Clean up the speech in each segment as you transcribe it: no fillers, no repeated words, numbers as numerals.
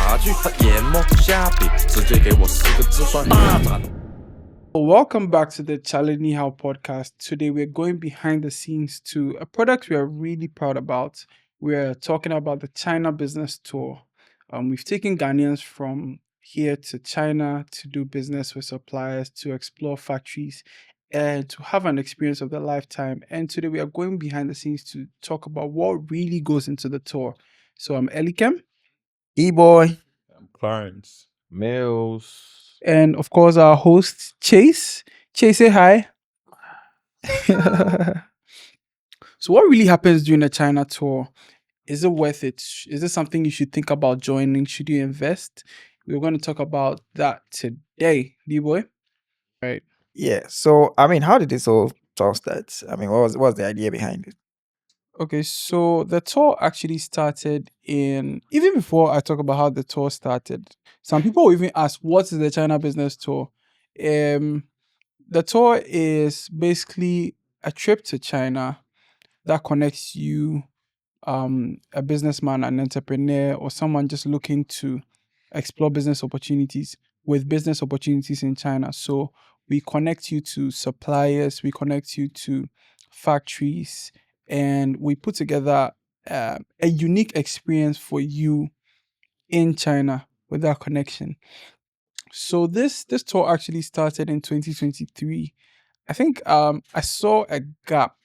茶具和研磨虾皮，直接给我4个字算大胆。Welcome back to the Chale podcast. Today we're going behind the scenes to a product we are really proud about. We're talking about the China business tour. We've taken Ghanaians from here to China to do business with suppliers, to explore factories, and to have an experience of their lifetime. And today we are going behind the scenes to talk about what really goes into the tour. So I'm Elikem. E-boy. Clarence. Mills. And of course, our host, Chase. Chase, say hi. So, what really happens during a China tour? Is it worth it? Is it something you should think about joining? Should you invest? We're going to talk about that today, D-boy. Right. Yeah. So, how did this all start? What was the idea behind it? Okay, so the tour actually started even before I talk about how the tour started, some people will even ask, what is the China business tour? The tour is basically a trip to China that connects you, a businessman, an entrepreneur, or someone just looking to explore business opportunities with business opportunities in China. So we connect you to suppliers, we connect you to factories, and we put together a unique experience for you in China with that connection. So this tour actually started in 2023. I think I saw a gap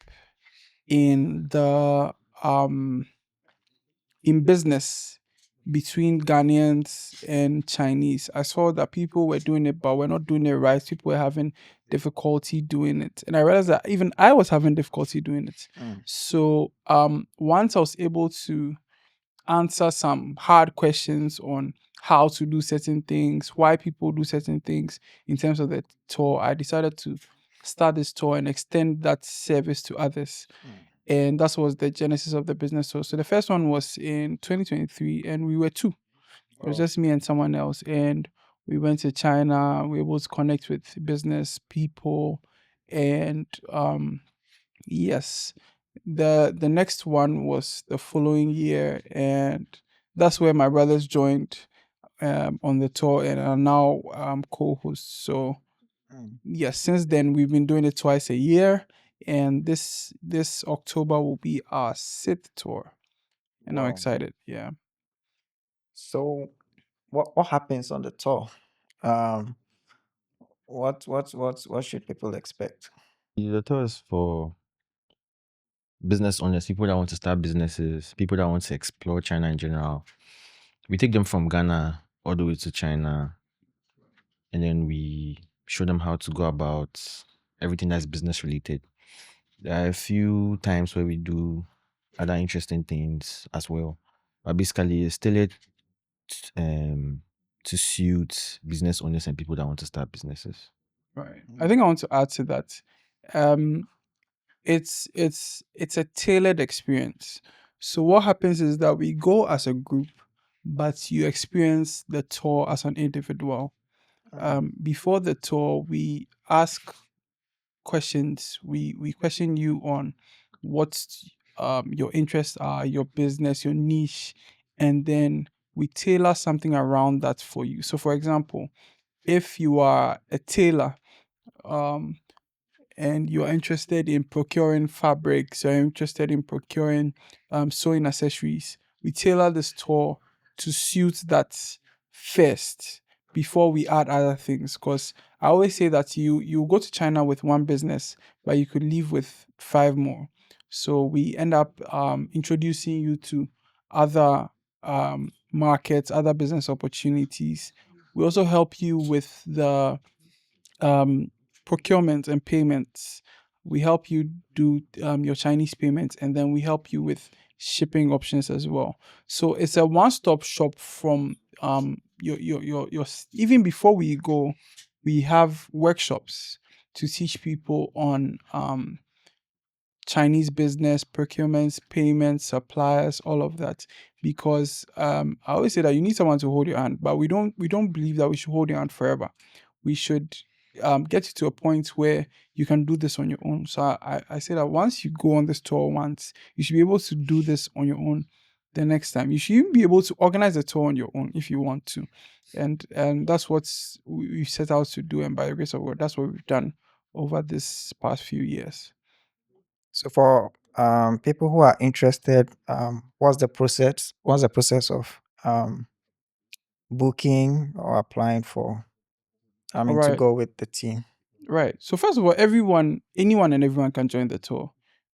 in the in business between Ghanaians and Chinese. I saw that people were doing it, but we're not doing it right. People were having difficulty doing it. And I realized that even I was having difficulty doing it. So once I was able to answer some hard questions on how to do certain things, why people do certain things in terms of the tour, I decided to start this tour and extend that service to others. And that was the genesis of the business tour. So the first one was in 2023, and we were two. It was just me and someone else. And we went to China. We were able to connect with business people. And yes, the next one was the following year, and that's where my brothers joined on the tour and are now co-hosts. So yes, since then we've been doing it twice a year, and this October will be our 6th tour, and I'm Wow. excited. Yeah. So, what happens on the tour? What should people expect? The tour is for business owners, people that want to start businesses, people that want to explore China in general. We take them from Ghana all the way to China, and then we show them how to go about everything that's business related. There are a few times where we do other interesting things as well, but basically it's still to suit business owners and people that want to start businesses. Right. I think I want to add to that. It's a tailored experience. So what happens is that we go as a group, but you experience the tour as an individual. Before the tour, we ask questions. We question you on what your interests are, your business, your niche, and then we tailor something around that for you. So, for example, if you are a tailor, um, and you're interested in procuring fabrics, you're interested in procuring sewing accessories, we tailor the store to suit that first before we add other things. Because I always say that you go to China with one business, but you could leave with 5 more. So we end up introducing you to other markets, other business opportunities. We also help you with the procurement and payments. We help you do your Chinese payments, and then we help you with shipping options as well. So it's a one-stop shop from your even before we go, we have workshops to teach people on Chinese business, procurements, payments, suppliers, all of that. Because I always say that you need someone to hold your hand, but we don't believe that we should hold your hand forever. We should get you to a point where you can do this on your own. So I say that once you go on this tour once, you should be able to do this on your own. the next time. You should even be able to organize a tour on your own if you want to. And that's what we set out to do. And by the grace of God, that's what we've done over this past few years. So for people who are interested, what's the process? What's the process of booking or applying for? I All mean, to right. go with the team. Right. So first of all, anyone and everyone can join the tour.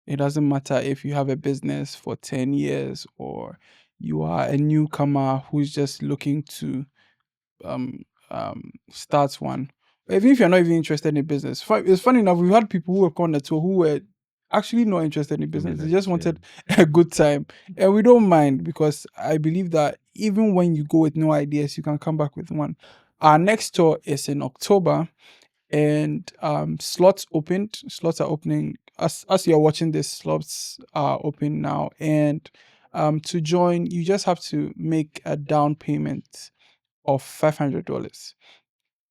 It doesn't matter if you have a business for 10 years or you are a newcomer who's just looking to start one. Even if you're not even interested in business. It's funny enough, we've had people who have gone the tour who were actually not interested in business. They just wanted a good time. And we don't mind, because I believe that even when you go with no ideas, you can come back with one. Our next tour is in October, and slots are opening as you're watching this. Slots are open now, and to join, you just have to make a down payment of $500.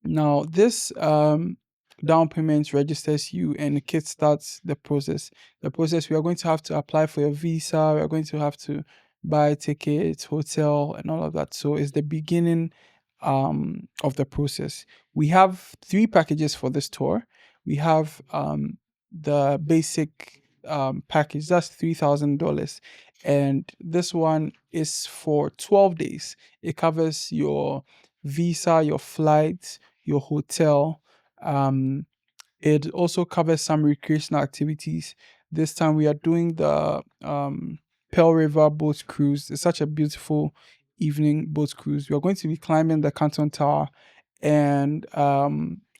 Now, this down payment registers you and it kickstarts the process. We are going to have to apply for your visa. We are going to have to buy tickets, hotel, and all of that. So it's the beginning of the process. We have 3 packages for this tour. We have the basic package, that's $3,000, and this one is for 12 days. It covers your visa, your flights, your hotel. It also covers some recreational activities. This time we are doing the Pearl River boat cruise. It's such a beautiful evening boat cruise. We are going to be climbing the Canton Tower, and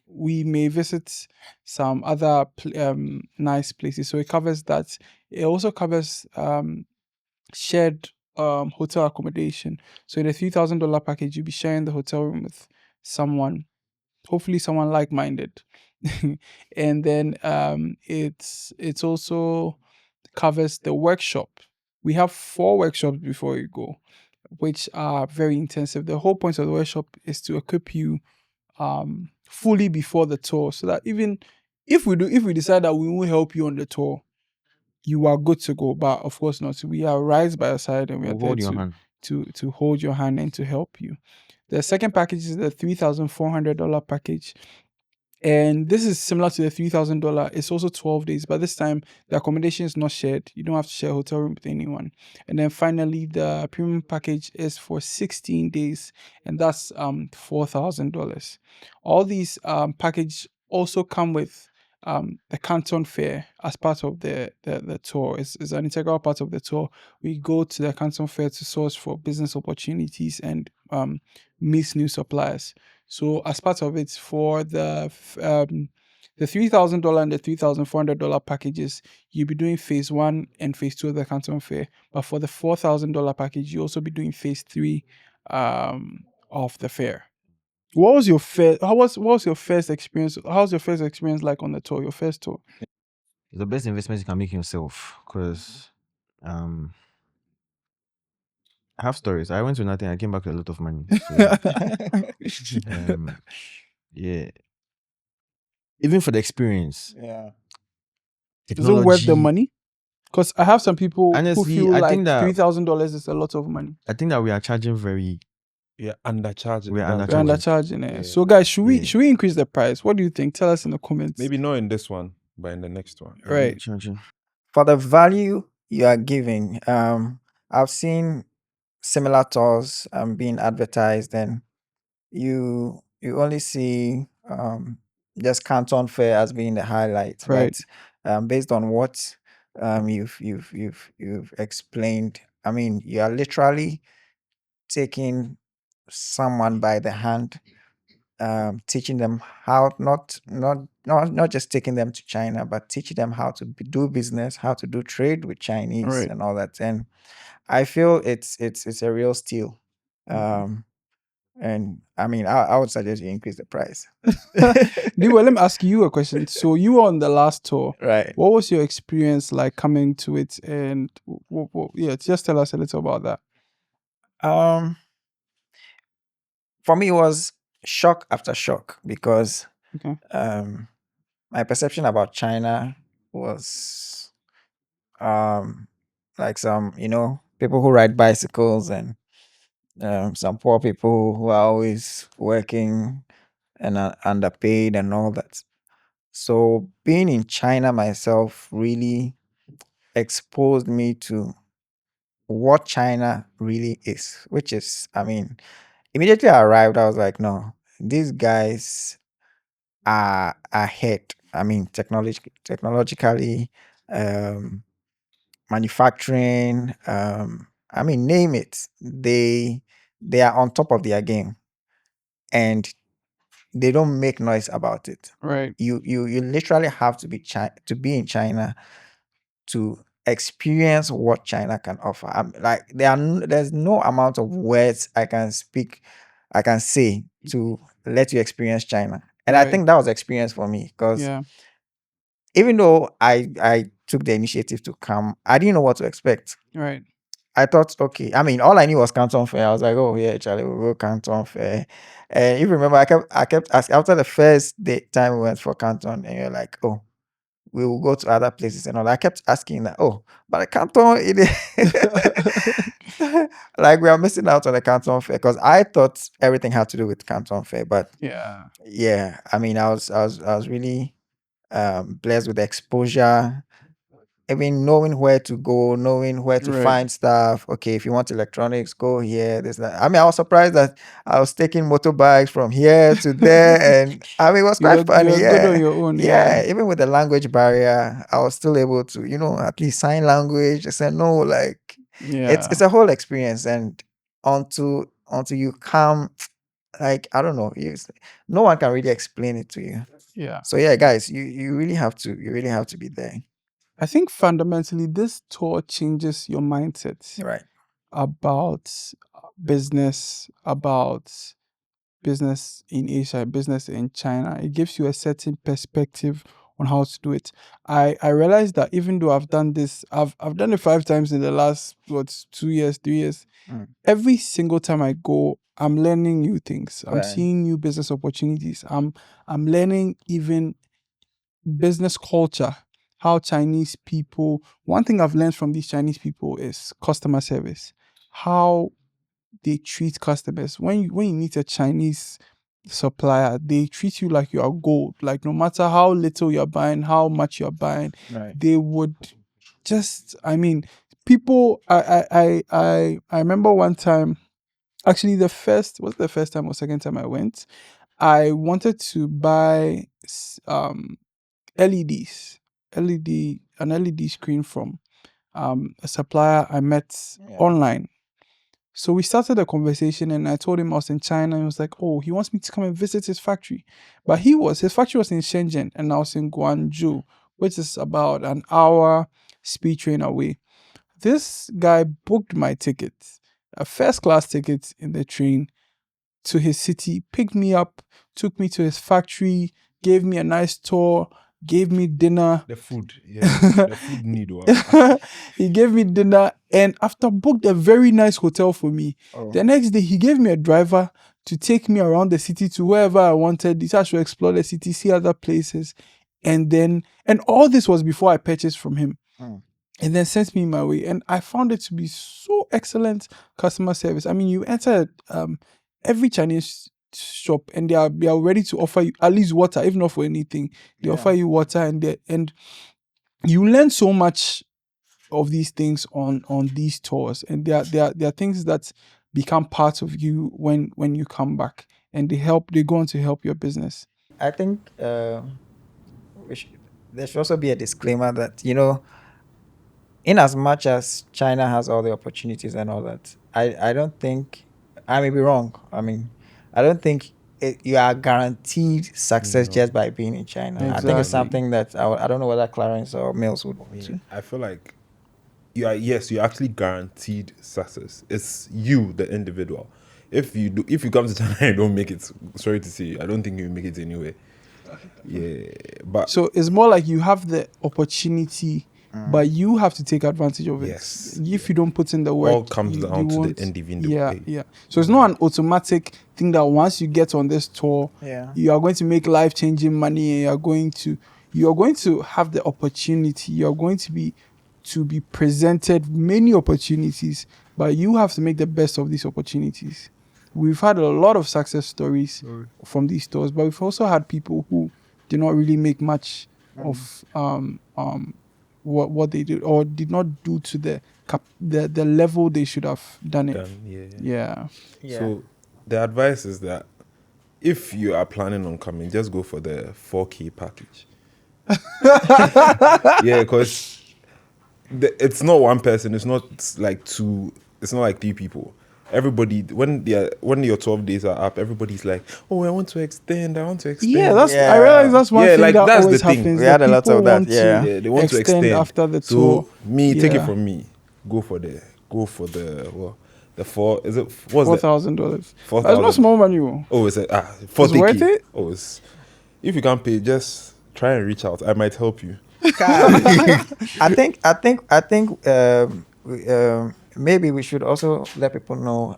we may visit some other nice places. So it covers that. It also covers shared hotel accommodation. So in a $3,000 package, you'll be sharing the hotel room with someone, hopefully someone like-minded. And then it's also covers the workshop. We have 4 workshops before you go, which are very intensive. The whole point of the workshop is to equip you fully before the tour, so that even if we decide that we won't help you on the tour, you are good to go. But of course not. We are right by your side, and we are We'll there hold your hand. to hold your hand and to help you. The second package is the $3,400 package. And this is similar to the $3,000. It's also 12 days, but this time the accommodation is not shared. You don't have to share a hotel room with anyone. And then finally, the premium package is for 16 days, and that's $4,000. All these package also come with the Canton Fair as part of the tour. It's an integral part of the tour. We go to the Canton Fair to source for business opportunities and meet new suppliers. So as part of it, for the $3,000 and the $3,400 packages, you'll be doing phase 1 and phase 2 of the Canton Fair. But for the $4,000 package, you also be doing phase 3 of the fair. What was your first? What was your first experience? How's your first experience like on the tour? Your first tour? It's the best investment you can make in yourself, because I have stories. I went to nothing. I came back with a lot of money. So, yeah. Even for the experience, Yeah. Is it worth the technology. money? Because I have some people who Honestly, feel I like think that $3,000 is a lot of money. I think that we are charging very. Yeah, undercharging. We're That's We're undercharging. undercharging it. Yeah. So guys, should Yeah. we increase the price? What do you think? Tell us in the comments. Maybe not in this one, but in the next one. Right. Charging. For the value you are giving, I've seen similar tours being advertised, and you only see just Canton Fair as being the highlight. Right. But based on what you've explained, I mean, you are literally taking someone by the hand, teaching them how not just taking them to China, but teaching them how to do business, how to do trade with Chinese Right. and all that. And I feel it's a real steal. And I mean, I would suggest you increase the price. Diwa, let me ask you a question. So you were on the last tour. Right. What was your experience like coming to it? And yeah, just tell us a little about that. For me, it was shock after shock, because Okay. my perception about China was like some, people who ride bicycles, and some poor people who are always working and are underpaid and all that. So being in China myself really exposed me to what China really is, which is, I mean, immediately I arrived, I was like, no, these guys are ahead. I mean, technologically, um, manufacturing, I mean, name it. They are on top of their game, and they don't make noise about it. Right. You literally have to to be in China to experience what China can offer. Like there's no amount of words I can speak, I can say to let you experience China. And I Right. think that was experience for me, because Yeah. even though I took the initiative to come, I didn't know what to expect. Right. I thought, okay. I mean, all I knew was Canton Fair. I was like, oh yeah, Charlie, we'll go Canton Fair. And if you remember, I kept asking after the first time we went for Canton, and you're like, oh, we will go to other places and all. I kept asking that, oh, but the Canton, like we are missing out on the Canton Fair, because I thought everything had to do with Canton Fair. But Yeah. yeah, I mean, I was really blessed with the exposure, even knowing where to go, knowing where to Right. find stuff. Okay, if you want electronics, go here. This, that. I mean, I was surprised that I was taking motorbikes from here to there, and I mean, it was You quite were funny. good on Yeah, your own. yeah. Yeah. Even with the language barrier, I was still able to, at least sign language. I said no, like it's Yeah. a whole experience, and until you come, like I don't know, no one can really explain it to you. Yeah. So yeah, guys, you really have to be there. I think fundamentally this tour changes your mindset Right. about about business in Asia, business in China. It gives you a certain perspective on how to do it. I realized that even though I've done this, I've done it 5 times in the last 2 years, 3 years. Mm. Every single time I go, I'm learning new things. I'm Right. seeing new business opportunities. I'm learning even business culture. How Chinese people. One thing I've learned from these Chinese people is customer service. How they treat customers. When you meet a Chinese supplier, they treat you like you are gold. Like no matter how little you're buying, how much you're buying, Right. they would just. I mean, people. I remember one time. Actually, the first time or second time I went. I wanted to buy LEDs, an LED screen from a supplier I met Yeah. online. So we started a conversation and I told him I was in China and he was like, oh, he wants me to come and visit his factory. But his factory was in Shenzhen and I was in Guangzhou, which is about an hour speed train away. This guy booked my ticket, a first class ticket in the train to his city, picked me up, took me to his factory, gave me a nice tour, gave me dinner. The food, yeah, the food need. Wow. He gave me dinner and after booked a very nice hotel for me. Oh. The next day he gave me a driver to take me around the city to wherever I wanted. He said I should explore the city, see other places. And all this was before I purchased from him. Mm. And then sent me my way. And I found it to be so excellent customer service. I mean, you enter every Chinese shop and they are ready to offer you at least water, if not for anything. They Yeah. offer you water and you learn so much of these things on these tours. And they are things that become part of you when you come back and they go on to help your business. I think there should also be a disclaimer that in as much as China has all the opportunities and all that, I don't think, I may be wrong. I mean, I don't think you are guaranteed success No. just by being in China. I think it's Exactly. something that I don't know whether Clarence or Mills would. I mean, I feel like you're actually guaranteed success. It's you, the individual. If you come to China and don't make it, sorry to say, I don't think you make it anyway. Yeah, but So it's more like you have the opportunity, but you have to take advantage of it. Yes, If you don't put in the work, all comes you down to won't- the individual. Yeah, yeah. So it's not an automatic thing that once you get on this tour, Yeah. you are going to make life-changing money. And you are going to have the opportunity. You are going to be to be presented many opportunities, but you have to make the best of these opportunities. We've had a lot of success stories from these stores, but we've also had people who did not really make much of what they did, or did not do to the level they should have done it. Done, yeah. Yeah. Yeah. So the advice is that if you are planning on coming, just go for the 4K package. Yeah, because it's not one person. It's not like two. It's not like three people. Everybody, when your 12 days are up, everybody's like, "Oh, I want to extend. I want to extend." Yeah, I Yeah. realize that's one Yeah, thing like, that that's the always thing. happens. We that had a lot people of that, want to yeah. They want to extend extend after the so tour. take it Yeah. from me. Go for the well, the four. Is it what's that? $4,000. $4,000. That's not small money. Oh. Oh, it's a It's 40K. worth it? Oh, it's, if you can't pay, just try and reach out. I might help you. I think maybe we should also let people know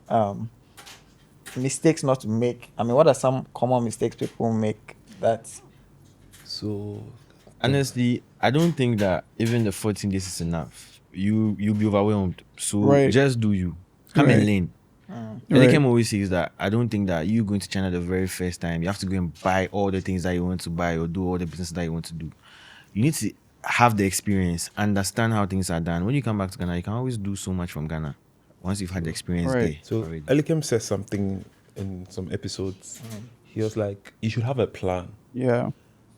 mistakes not to make. I mean, what are some common mistakes people make that So Honestly, I don't think that even the 14 days is enough. You'll be overwhelmed. So Right. just do you. Come Right. and learn. Right. Elikem always says that I don't think that you going to China the very first time, you have to go and buy all the things that you want to buy or do all the business that you want to do. You need to have the experience, understand how things are done. When you come back to Ghana, you can always do so much from Ghana once you've had the experience Right. there. So already. Elikem said something in some episodes. He was like, you should have a plan. Yeah.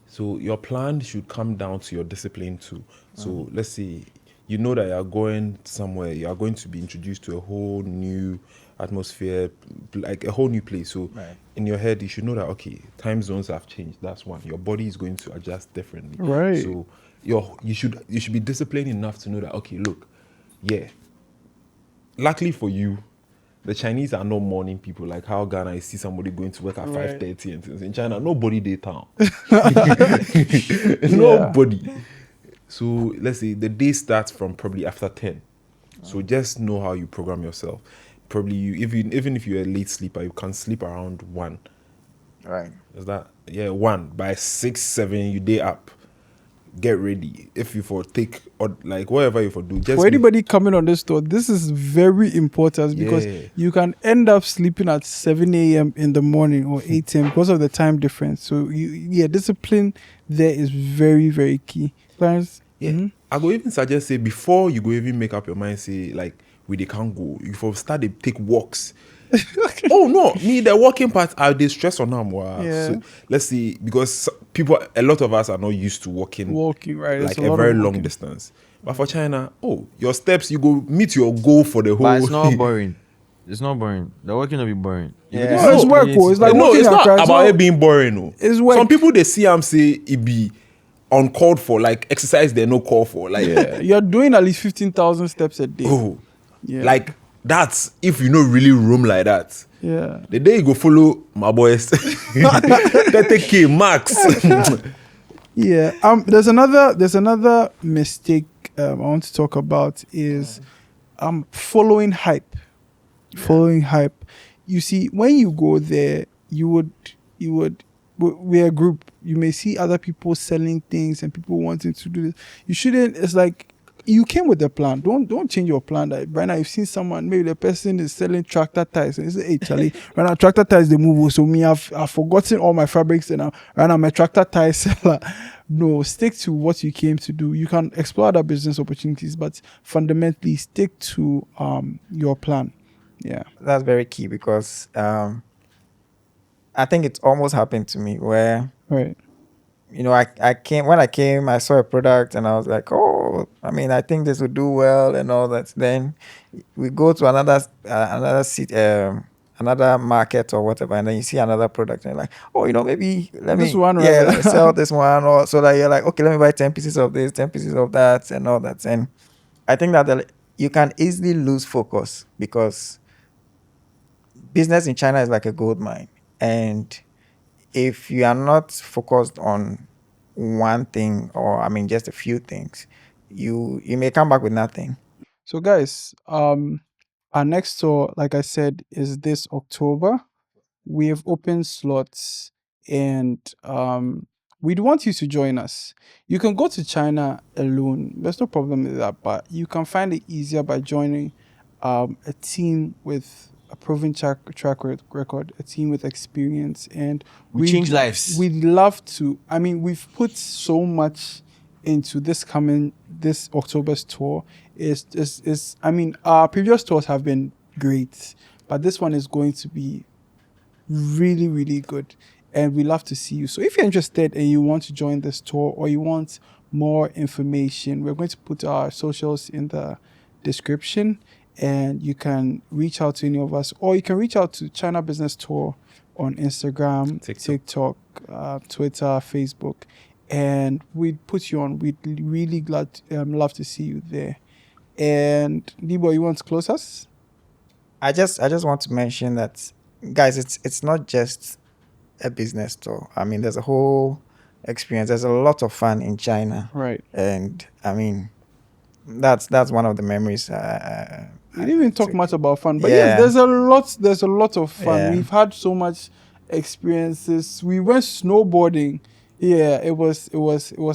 So your plan should come down to your discipline too. So let's say you know that you are going somewhere, you are going to be introduced to a whole new atmosphere, like a whole new place. So Right. in your head, you should know that okay, time zones have changed. That's one. Your body is going to adjust differently. Right. So you should be disciplined enough to know that okay, look, yeah. Luckily for you, the Chinese are not morning people like how Ghana, you see somebody going to work at Right. 5:30 and things. In China, nobody day town. Nobody. So let's say the day starts from probably after 10. So just know how you program yourself. Probably you even if you're a late sleeper, you can sleep around 1. right? Is that 1 by 6, 7 you day up. Get ready. If you for take or like whatever you for do, just For anybody coming on this tour, this is very important because Yeah. you can end up sleeping at 7 a.m. in the morning or 8 a.m. because of the time difference. So discipline there is very, very key. Clarence? Yeah, I go even suggest say before you go even make up your mind, say like they can't go. You for start to take walks. Oh no, me the walking part I they stress on them. Wow. Yeah. So let's see, because a lot of us are not used to walking Right? like It's a lot very of long walking. distance. But for China, your steps you go meet your goal for the whole. But it's not boring. It's not boring. The working will be boring. Yeah. No, it's work. It's like no, walking it's in not Accra. about it being boring. No. It's work. Some people they see am say it be uncalled for, like exercise they no call for, like You're doing at least 15,000 steps a day. oh, Yeah. like that's if you know really room like that. Yeah. The day you go follow my boys, 30K max. Yeah. There's another mistake I want to talk about is following hype. Following hype. You see, when you go there, you would we're a group. You may see other people selling things and people wanting to do this. You shouldn't. It's like you came with a plan. Don't change your plan. Like right now, you've seen someone. Maybe the person is selling tractor tires. And you say, "Hey, Charlie, right now tractor tires they move. So me, I've forgotten all my fabrics and right now I'm a tractor tire seller." No, stick to what you came to do. You can explore other business opportunities, but fundamentally stick to your plan. Yeah. That's very key because I think it's almost happened to me where Right. I came when I came, I saw a product and I was like, oh, I mean, I think this would do well and all that. Then we go to another city, another market or whatever, and then you see another product and you're like, oh, maybe let This me one, right? let me sell this one, or so that you're like, okay, let me buy 10 pieces of this, 10 pieces of that, and all that. And I think that you can easily lose focus because business in China is like a gold mine, and if you are not focused on one thing or I mean just a few things, you may come back with nothing. So guys, our next tour, like I said, is this October. We have open slots and we'd want you to join us. You can go to China alone. There's no problem with that, but you can find it easier by joining a team with a proven record, a team with experience, and We change lives. We'd love to. I mean, we've put so much into this October's tour. I mean, our previous tours have been great, but this one is going to be really, really good. And we love to see you. So if you're interested and you want to join this tour or you want more information, we're going to put our socials in the description, and you can reach out to any of us, or you can reach out to China Business Tour on Instagram, TikTok, Twitter, Facebook, and we'd put you on. We'd really love to see you there. And Debo, you want to close us? I just want to mention that, guys, it's not just a business tour. I mean, there's a whole experience. There's a lot of fun in China, Right. and I mean, that's one of the memories. We didn't even talk much about fun, but Yeah. yes, there's a lot of fun. Yeah. We've had so much experiences. We went snowboarding. Yeah, it was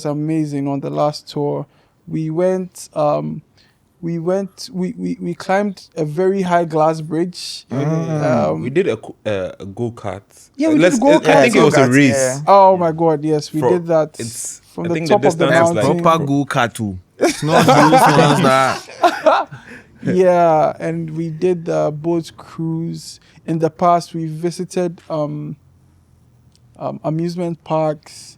amazing on the last tour. We went we climbed a very high glass bridge. We did a go-kart. Yeah, we Let's- did go-kart. I think it was a Go-kart, race. yeah. Oh my god, yes, we From- did that it's- from I the think top the of the distance is mountain. like- Proper go katu. It's not those ones that. Yeah, and we did the boat cruise. In the past, we visited amusement parks,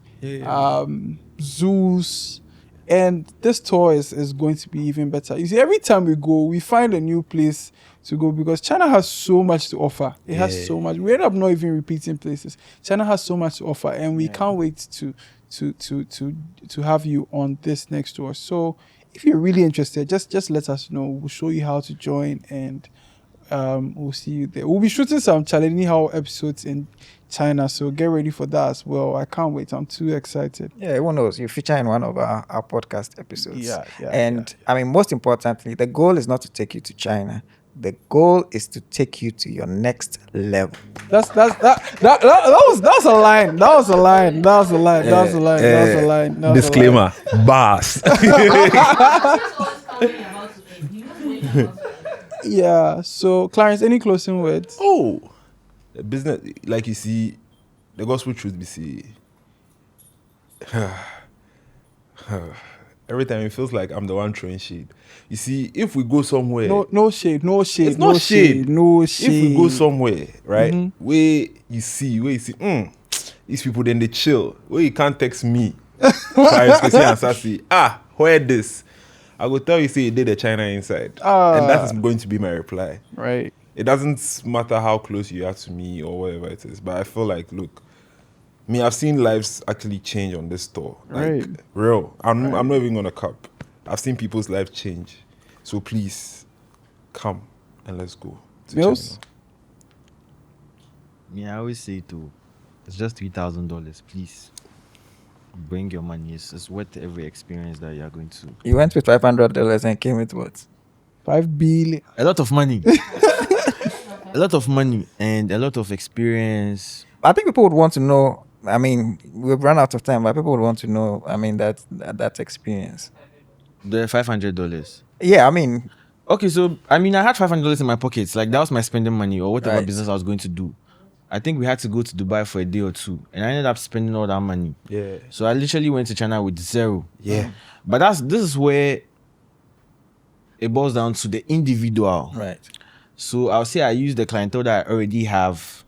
zoos, and this tour is going to be even better. You see, every time we go, we find a new place to go because China has so much to offer. It has so much. We end up not even repeating places. China has so much to offer, and we can't wait to have you on this next tour. So if you're really interested, just let us know. We'll show you how to join, and we'll see you there. We'll be shooting some Chale How episodes in China, so get ready for that as well. I can't wait. I'm too excited. Yeah, who knows? You feature in one of our podcast episodes. Yeah, And I mean, most importantly, the goal is not to take you to China. The goal is to take you to your next level. That was a line. That was a line. That was a line. That was a line. That was a line. That was a line. Disclaimer: Boss. Yeah. So, Clarence, any closing words? Oh, the business, like you see, the gospel truth be see. Every time it feels like I'm the one throwing shade. You see, if we go somewhere, No shade. No shade. it's no not shade. No If shade. we go somewhere, right, where you see, these people then they chill. Where you can't text me, where this? I will tell you, say you did a China inside, and that is going to be my reply. Right. It doesn't matter how close you are to me or whatever it is, but I feel like, look, I've seen lives actually change on this tour. Like, Right. real. I'm not even gonna cap. I've seen people's lives change. So please, come and let's go. to Mills? China. Yeah, I always say it's just $3,000. Please bring your money. It's worth every experience that you are going to. You went with $500 and came with what? 5 billion. A lot of money. A lot of money and a lot of experience. I think people would want to know. I mean, we've run out of time, but people would want to know. I mean, that experience. The $500. Yeah, I mean, Okay, so I had $500 in my pockets. Like that was my spending money or whatever Right. business I was going to do. I think we had to go to Dubai for a day or two, and I ended up spending all that money. Yeah. So I literally went to China with zero. Yeah. But this is where it boils down to the individual. right. So I'll say I use the clientele that I already have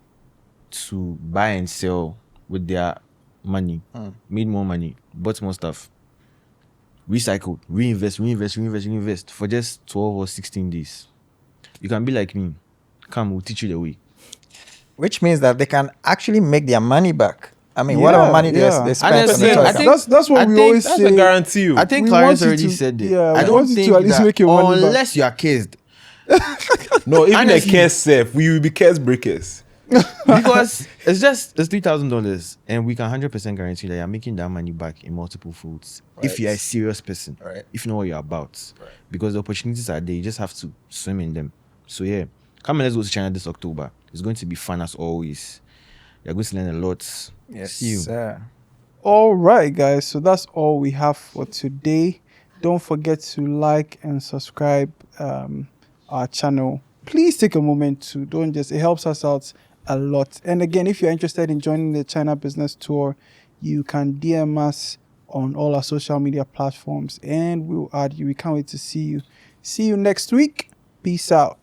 to buy and sell with their money, made more money, bought more stuff, recycled, reinvest for just 12 or 16 days. You can be like me. Come, we'll teach you the way. Which means that they can actually make their money back. I mean, Yeah, whatever money yeah. they spent on Honestly, the I tour. think- That's what I we think always That's say. a guarantee. You. I think We Clarence want you already to- said it. yeah, I we don't want you to think at least that make your money back. unless you are cased. No, even the Honestly. curse safe, we will be curse breakers. Because it's $3,000 and we can 100% guarantee that you're making that money back in multiple folds if you're a serious person, Right. if you know what you're about. Because the opportunities are there, you just have to swim in them. So yeah, come and let's go to China this October. It's going to be fun as always. You're going to learn a lot. Yes, See you. sir. All right, guys. So that's all we have for today. Don't forget to like and subscribe our channel. Please take a moment to don't just it helps us out a lot. And again, if you're interested in joining the China Business Tour, you can DM us on all our social media platforms and we'll add you. We can't wait to see you. See you next week. Peace out.